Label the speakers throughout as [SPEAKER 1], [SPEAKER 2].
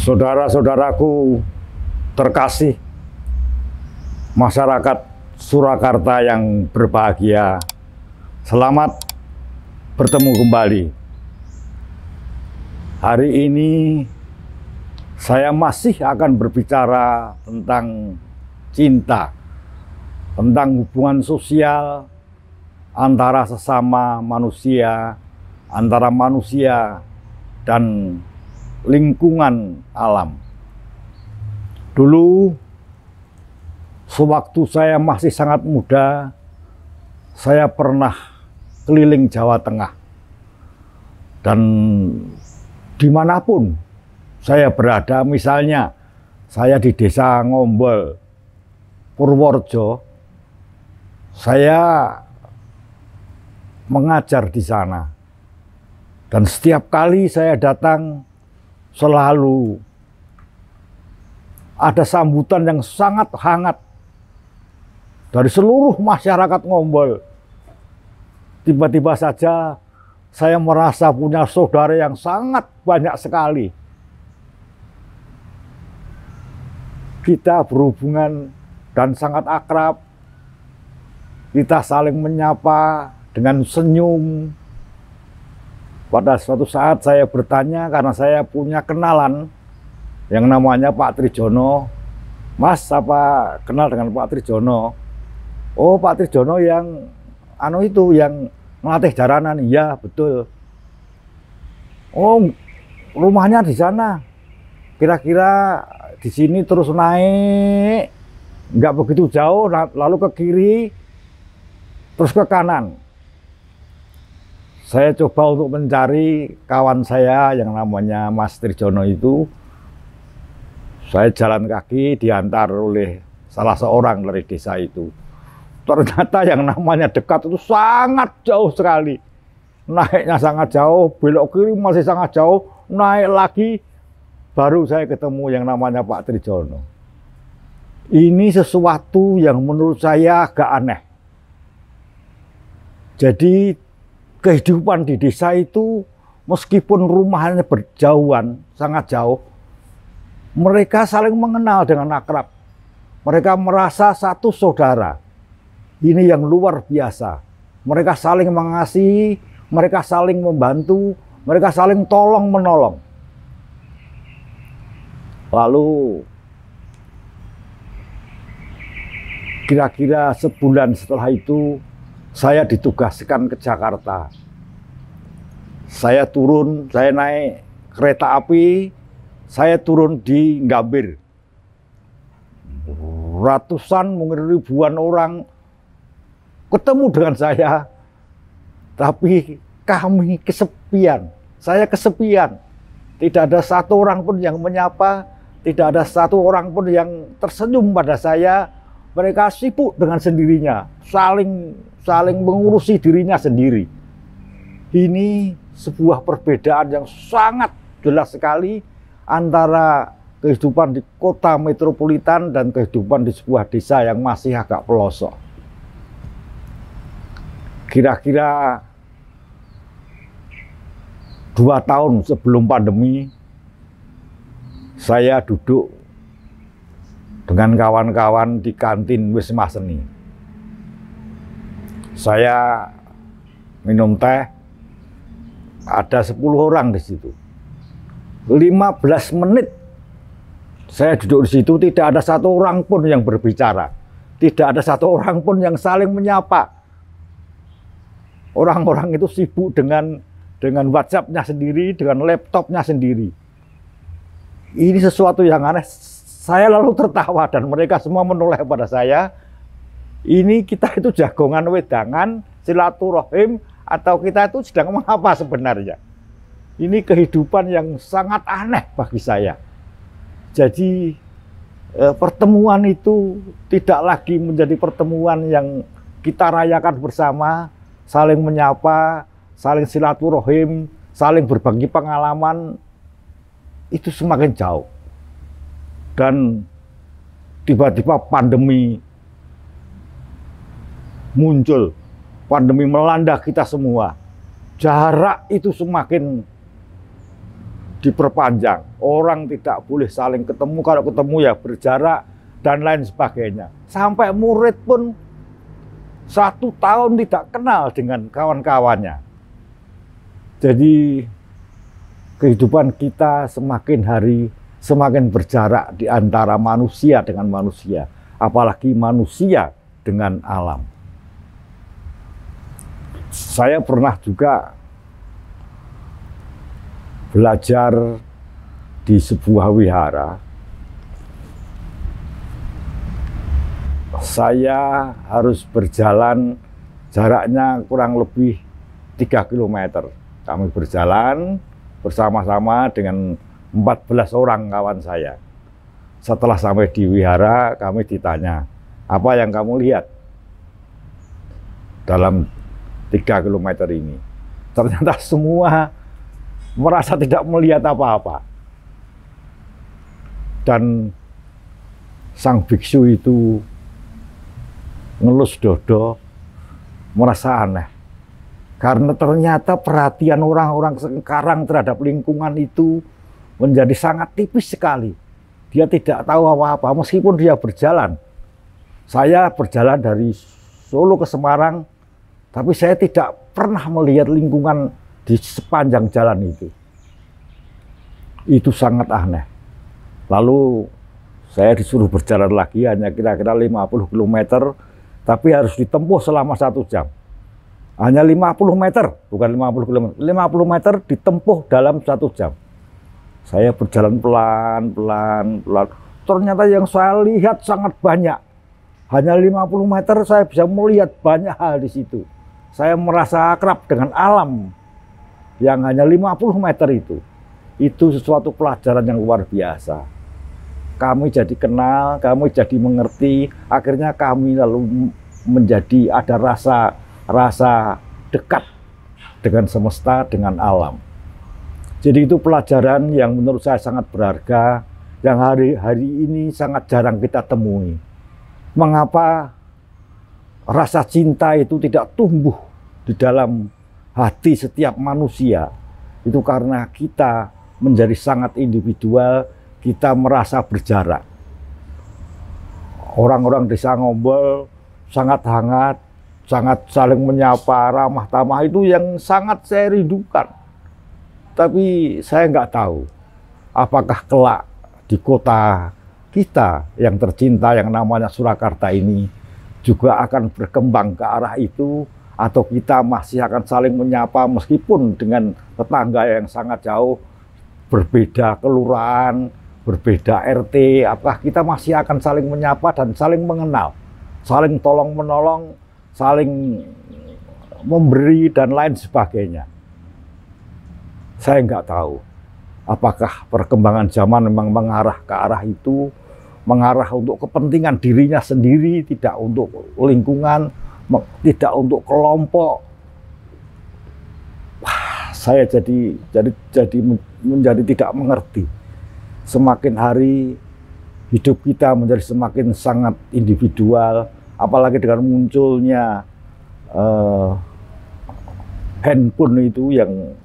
[SPEAKER 1] Saudara-saudaraku terkasih, masyarakat Surakarta yang berbahagia, selamat bertemu kembali. Hari ini saya masih akan berbicara tentang cinta, tentang hubungan sosial antara sesama manusia, antara manusia dan lingkungan alam. Dulu, sewaktu saya masih sangat muda, saya pernah keliling Jawa Tengah. Dan dimanapun saya berada, misalnya saya di desa Ngombol, Purworejo, saya mengajar di sana. Dan setiap kali saya datang, selalu ada sambutan yang sangat hangat dari seluruh masyarakat Ngombol. Tiba-tiba saja saya merasa punya saudara yang sangat banyak sekali. Kita berhubungan dan sangat akrab. Kita saling menyapa dengan senyum. Pada suatu saat saya bertanya karena saya punya kenalan yang namanya Pak Trijono. Mas, apa kenal dengan Pak Trijono? Oh, Pak Trijono yang yang melatih jaranan. Iya, betul. Oh, rumahnya di sana. Kira-kira di sini terus naik, nggak begitu jauh, lalu ke kiri, terus ke kanan. Saya coba untuk mencari kawan saya yang namanya Mas Trijono itu. Saya jalan kaki diantar oleh salah seorang dari desa itu. Ternyata yang namanya dekat itu sangat jauh sekali. Naiknya sangat jauh, belok kiri masih sangat jauh, naik lagi, baru saya ketemu yang namanya Pak Trijono. Ini sesuatu yang menurut saya agak aneh. Jadi kehidupan di desa itu meskipun rumahnya berjauhan, sangat jauh, mereka saling mengenal dengan akrab. Mereka merasa satu saudara. Ini yang luar biasa. Mereka saling mengasihi, mereka saling membantu, mereka saling tolong-menolong. Lalu kira-kira sebulan setelah itu saya ditugaskan ke Jakarta. Saya naik kereta api, saya turun di Gambir. Ratusan, mungkin ribuan orang ketemu dengan saya, tapi kami kesepian. Saya kesepian. Tidak ada satu orang pun yang menyapa, tidak ada satu orang pun yang tersenyum pada saya. Mereka sibuk dengan sendirinya, saling mengurusi dirinya sendiri. Ini sebuah perbedaan yang sangat jelas sekali antara kehidupan di kota metropolitan dan kehidupan di sebuah desa yang masih agak pelosok. Kira-kira 2 tahun sebelum pandemi, saya duduk dengan kawan-kawan di kantin Wisma Seni. Saya minum teh, ada 10 orang di situ. 15 menit saya duduk di situ, tidak ada satu orang pun yang berbicara. Tidak ada satu orang pun yang saling menyapa. Orang-orang itu sibuk dengan WhatsApp-nya sendiri, dengan laptopnya sendiri. Ini sesuatu yang aneh. Saya lalu tertawa dan mereka semua menoleh pada saya. Ini kita itu jagongan wedangan, silaturahim, atau kita itu sedang mengapa sebenarnya? Ini kehidupan yang sangat aneh bagi saya. Jadi pertemuan itu tidak lagi menjadi pertemuan yang kita rayakan bersama, saling menyapa, saling silaturahim, saling berbagi pengalaman, itu semakin jauh. Dan tiba-tiba pandemi muncul, pandemi melanda kita semua. Jarak itu semakin diperpanjang. Orang tidak boleh saling ketemu, kalau ketemu ya berjarak dan lain sebagainya. Sampai murid pun 1 tahun tidak kenal dengan kawan-kawannya. Jadi kehidupan kita semakin hari semakin berjarak di antara manusia dengan manusia, apalagi manusia dengan alam. Saya pernah juga belajar di sebuah wihara. Saya harus berjalan jaraknya kurang lebih 3 km. Kami berjalan bersama-sama dengan 14 orang kawan saya. Setelah sampai di wihara, kami ditanya, apa yang kamu lihat dalam 3 km ini? Ternyata semua merasa tidak melihat apa-apa. Dan sang biksu itu ngelus dodo, merasa aneh. Karena ternyata perhatian orang-orang sekarang terhadap lingkungan itu menjadi sangat tipis sekali. Dia tidak tahu apa-apa meskipun dia berjalan. Saya berjalan dari Solo ke Semarang, tapi saya tidak pernah melihat lingkungan di sepanjang jalan itu. Itu sangat aneh. Lalu saya disuruh berjalan lagi hanya kira-kira 50 km, tapi harus ditempuh selama 1 jam. Hanya 50 meter, bukan 50 km, 50 meter ditempuh dalam 1 jam. Saya berjalan pelan-pelan. Ternyata yang saya lihat sangat banyak. Hanya 50 meter saya bisa melihat banyak hal di situ. Saya merasa akrab dengan alam yang hanya 50 meter itu. Itu sesuatu pelajaran yang luar biasa. Kami jadi kenal, kami jadi mengerti, akhirnya kami lalu menjadi ada rasa dekat dengan semesta, dengan alam. Jadi itu pelajaran yang menurut saya sangat berharga, yang hari ini sangat jarang kita temui. Mengapa rasa cinta itu tidak tumbuh di dalam hati setiap manusia? Itu karena kita menjadi sangat individual, kita merasa berjarak. Orang-orang desa Ngombol sangat hangat, sangat saling menyapa, ramah tamah, itu yang sangat saya rindukan. Tapi saya nggak tahu apakah kelak di kota kita yang tercinta yang namanya Surakarta ini juga akan berkembang ke arah itu, atau kita masih akan saling menyapa meskipun dengan tetangga yang sangat jauh, berbeda kelurahan, berbeda RT, apakah kita masih akan saling menyapa dan saling mengenal, saling tolong-menolong, saling memberi dan lain sebagainya. Saya nggak tahu apakah perkembangan zaman memang mengarah ke arah itu, mengarah untuk kepentingan dirinya sendiri, tidak untuk lingkungan, tidak untuk kelompok. Wah, saya menjadi tidak mengerti. Semakin hari hidup kita menjadi semakin sangat individual, apalagi dengan munculnya handphone itu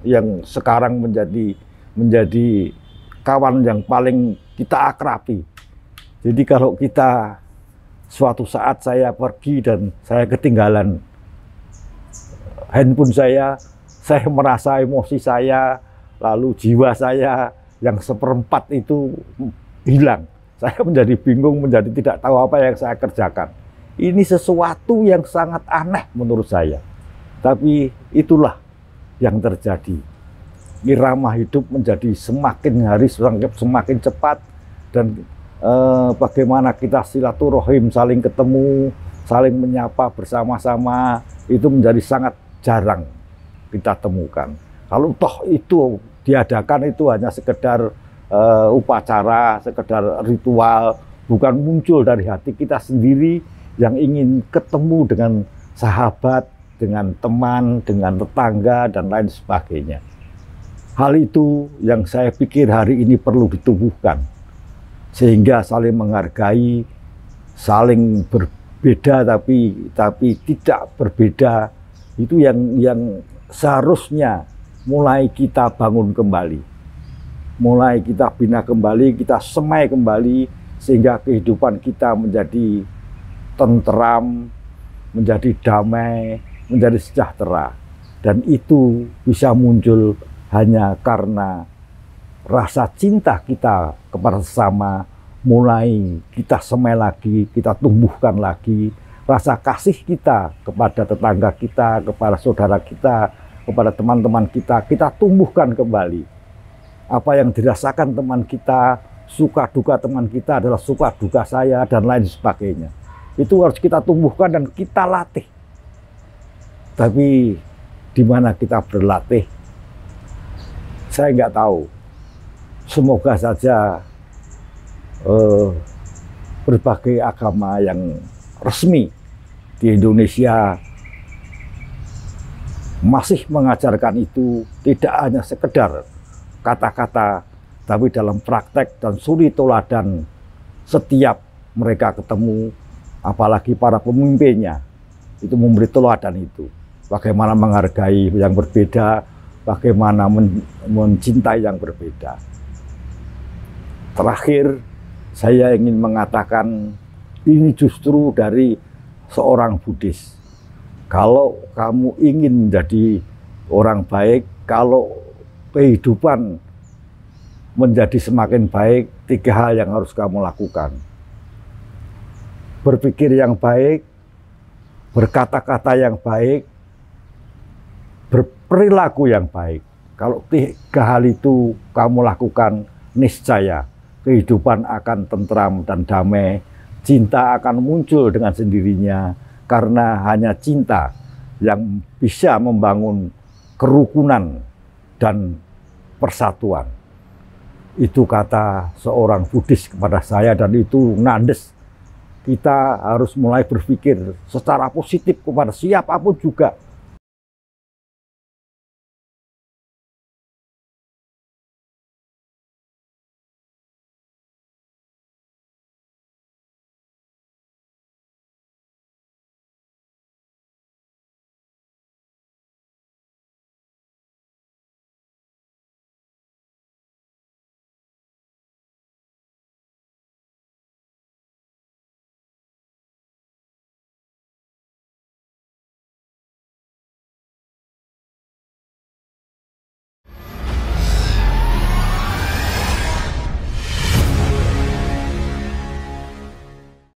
[SPEAKER 1] yang sekarang menjadi kawan yang paling kita akrabi. Jadi kalau kita suatu saat saya pergi dan saya ketinggalan handphone saya merasa emosi saya, lalu jiwa saya yang 1/4 itu hilang. Saya menjadi bingung, menjadi tidak tahu apa yang saya kerjakan. Ini sesuatu yang sangat aneh menurut saya. Tapi itulah yang terjadi. Irama hidup menjadi semakin hari semakin cepat, dan bagaimana kita silaturahim, saling ketemu, saling menyapa bersama-sama, itu menjadi sangat jarang kita temukan. Kalau toh itu diadakan, itu hanya sekedar upacara, sekedar ritual, bukan muncul dari hati kita sendiri yang ingin ketemu dengan sahabat, dengan teman, dengan tetangga, dan lain sebagainya. Hal itu yang saya pikir hari ini perlu ditumbuhkan, sehingga saling menghargai, saling berbeda tapi tidak berbeda, itu yang seharusnya mulai kita bangun kembali. mulai kita bina kembali, kita semai kembali, sehingga kehidupan kita menjadi tentram, menjadi damai, menjadi sejahtera. Dan itu bisa muncul hanya karena rasa cinta kita kepada sesama mulai kita semai lagi, kita tumbuhkan lagi. Rasa kasih kita kepada tetangga kita, kepada saudara kita, kepada teman-teman kita tumbuhkan kembali. Apa yang dirasakan teman kita, suka duka teman kita adalah suka duka saya, dan lain sebagainya. Itu harus kita tumbuhkan dan kita latih. Tapi di mana kita berlatih, saya nggak tahu. Semoga saja berbagai agama yang resmi di Indonesia masih mengajarkan itu, tidak hanya sekedar kata-kata, tapi dalam praktek dan suri toladan setiap mereka ketemu, apalagi para pemimpinnya, itu memberi teladan itu. Bagaimana menghargai yang berbeda, bagaimana mencintai yang berbeda. Terakhir, saya ingin mengatakan ini justru dari seorang Buddhis. Kalau kamu ingin menjadi orang baik, kalau kehidupan menjadi semakin baik, 3 hal yang harus kamu lakukan. Berpikir yang baik, berkata-kata yang baik, berperilaku yang baik. Kalau 3 hal itu kamu lakukan, niscaya kehidupan akan tentram dan damai. Cinta akan muncul dengan sendirinya, karena hanya cinta yang bisa membangun kerukunan dan persatuan. Itu kata seorang Buddhis kepada saya, dan itu nandes. Kita harus mulai berpikir secara positif kepada siapapun juga.